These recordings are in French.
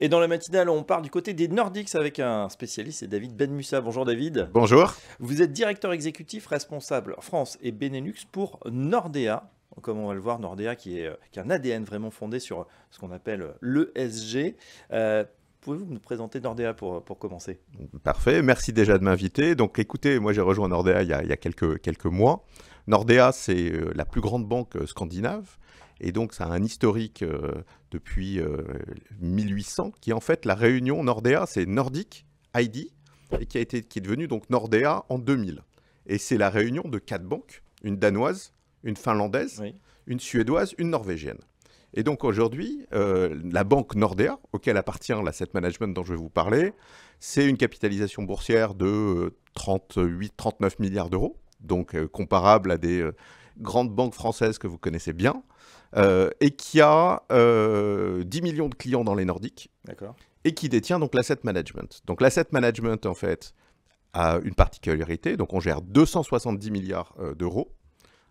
Et dans la matinale, on part du côté des Nordiques avec un spécialiste, c'est David Benmussa. Bonjour David. Bonjour. Vous êtes directeur exécutif responsable France et Benelux pour Nordea. Comme on va le voir, Nordea qui a un ADN vraiment fondé sur ce qu'on appelle l'ESG. Pouvez-vous nous présenter Nordea pour commencer? Parfait, merci déjà de m'inviter. Donc écoutez, moi j'ai rejoint Nordea il y a quelques mois. Nordea, c'est la plus grande banque scandinave. Et donc ça a un historique depuis 1800, qui est en fait la réunion Nordea, c'est Nordic ID, et qui est devenu donc Nordea en 2000. Et c'est la réunion de 4 banques, une danoise, une finlandaise, Oui. une suédoise, une norvégienne. Et donc aujourd'hui, la banque Nordea, auquel appartient l'asset management dont je vais vous parler, c'est une capitalisation boursière de 38-39 milliards d'euros, donc comparable à des grandes banques françaises que vous connaissez bien, et qui a 10 millions de clients dans les Nordiques, D'accord. et qui détient donc l'asset management. Donc l'asset management, en fait, a une particularité, donc on gère 270 milliards d'euros,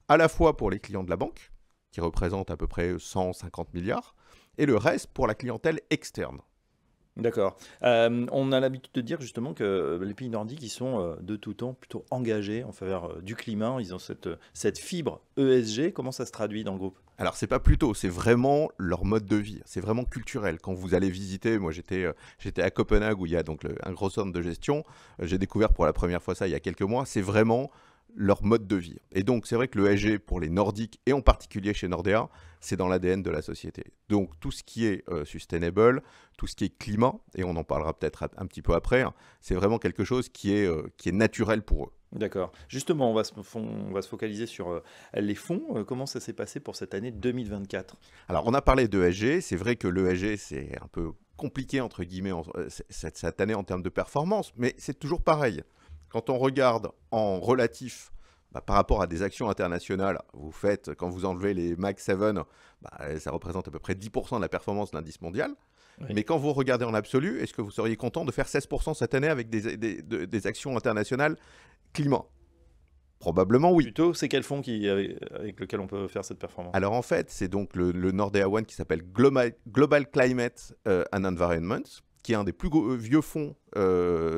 à la fois pour les clients de la banque, qui représentent à peu près 150 milliards, et le reste pour la clientèle externe. D'accord. On a l'habitude de dire justement que les pays nordiques, ils sont de tout temps plutôt engagés en faveur du climat. Ils ont cette fibre ESG. Comment ça se traduit dans le groupe? Alors c'est pas plutôt, c'est vraiment leur mode de vie, c'est vraiment culturel. Quand vous allez visiter, moi j'étais à Copenhague où il y a donc un gros centre de gestion, j'ai découvert pour la première fois ça il y a quelques mois, c'est vraiment leur mode de vie. Et donc c'est vrai que le ESG pour les Nordiques et en particulier chez Nordea, c'est dans l'ADN de la société. Donc tout ce qui est sustainable, tout ce qui est climat, et on en parlera peut-être un petit peu après, hein, c'est vraiment quelque chose qui est naturel pour eux. D'accord. Justement, on va se focaliser sur les fonds. Comment ça s'est passé pour cette année 2024? Alors, on a parlé d'ESG. C'est vrai que l'ESG, c'est un peu compliqué, entre guillemets, cette année en termes de performance, mais c'est toujours pareil. Quand on regarde en relatif par rapport à des actions internationales, quand vous enlevez les Mag 7, ça représente à peu près 10% de la performance de l'indice mondial. Oui. Mais quand vous regardez en absolu, est-ce que vous seriez content de faire 16% cette année avec des actions internationales climat? Probablement oui. Plutôt, c'est quel fonds avec lequel on peut faire cette performance? Alors en fait, c'est donc le Nordea One qui s'appelle Global Climate and Environment, qui est un des plus vieux fonds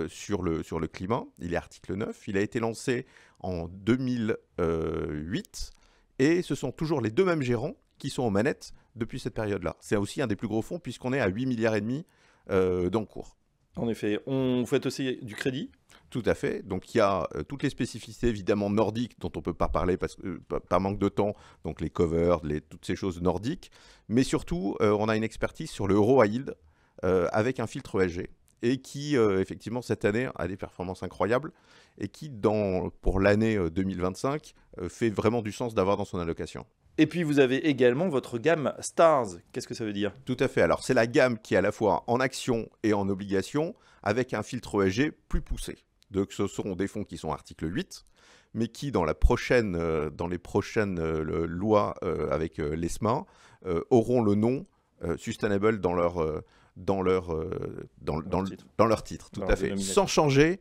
sur le climat. Il est article 9. Il a été lancé en 2008 et ce sont toujours les deux mêmes gérants qui sont aux manettes depuis cette période-là. C'est aussi un des plus gros fonds puisqu'on est à 8 milliards et demi d'encours. En effet, on fait aussi du crédit. Tout à fait. Donc il y a toutes les spécificités évidemment nordiques dont on ne peut pas parler par manque de temps, donc les covers, toutes ces choses nordiques. Mais surtout, on a une expertise sur le euro high yield avec un filtre ESG et qui effectivement cette année a des performances incroyables et qui pour l'année 2025 fait vraiment du sens d'avoir dans son allocation. Et puis, vous avez également votre gamme Stars. Qu'est-ce que ça veut dire? Tout à fait. Alors c'est la gamme qui est à la fois en action et en obligation avec un filtre ESG plus poussé. Donc ce sont des fonds qui sont article 8, mais qui dans les prochaines lois avec l'ESMA auront le nom Sustainable dans leur titre, tout Dans à leur fait, dénomination. sans changer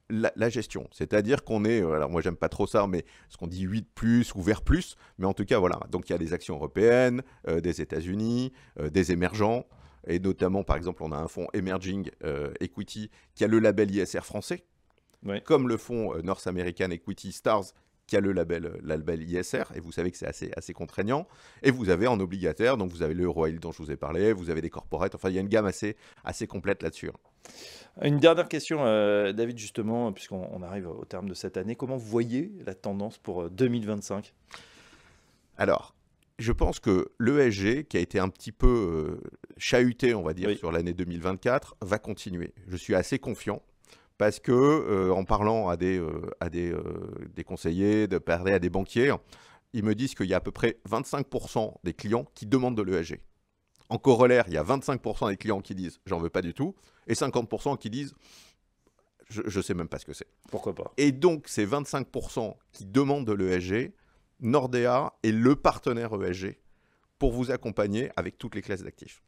la gestion. C'est-à-dire qu'on est, alors moi j'aime pas trop ça, mais ce qu'on dit 8 plus ou vert plus, mais en tout cas voilà. Donc il y a des actions européennes, des États-Unis, des émergents. Et notamment, par exemple, on a un fonds Emerging Equity qui a le label ISR français, Oui. comme le fonds North American Equity Stars qui a le label ISR, et vous savez que c'est assez contraignant. Et vous avez en obligataire, donc vous avez le Euro Yield dont je vous ai parlé, vous avez des corporates, enfin il y a une gamme assez complète là-dessus. Une dernière question, David, justement, puisqu'on arrive au terme de cette année. Comment vous voyez la tendance pour 2025? Alors, je pense que l'ESG, qui a été un petit peu chahuté, on va dire, Oui. sur l'année 2024, va continuer. Je suis assez confiant. Parce que en parlant à des conseillers, de parler à des banquiers, ils me disent qu'il y a à peu près 25% des clients qui demandent de l'ESG. En corollaire, il y a 25% des clients qui disent j'en veux pas du tout, et 50% qui disent je sais même pas ce que c'est. Pourquoi pas? Et donc ces 25% qui demandent de l'ESG, Nordea est le partenaire ESG pour vous accompagner avec toutes les classes d'actifs.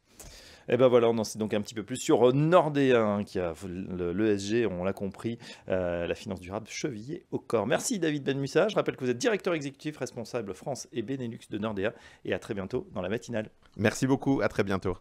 Et ben voilà, on en sait donc un petit peu plus sur Nordea, hein, qui a l'ESG, on l'a compris, la finance durable chevillée au corps. Merci David Benmussa. Je rappelle que vous êtes directeur exécutif responsable France et Benelux de Nordea. Et à très bientôt dans la matinale. Merci beaucoup, à très bientôt.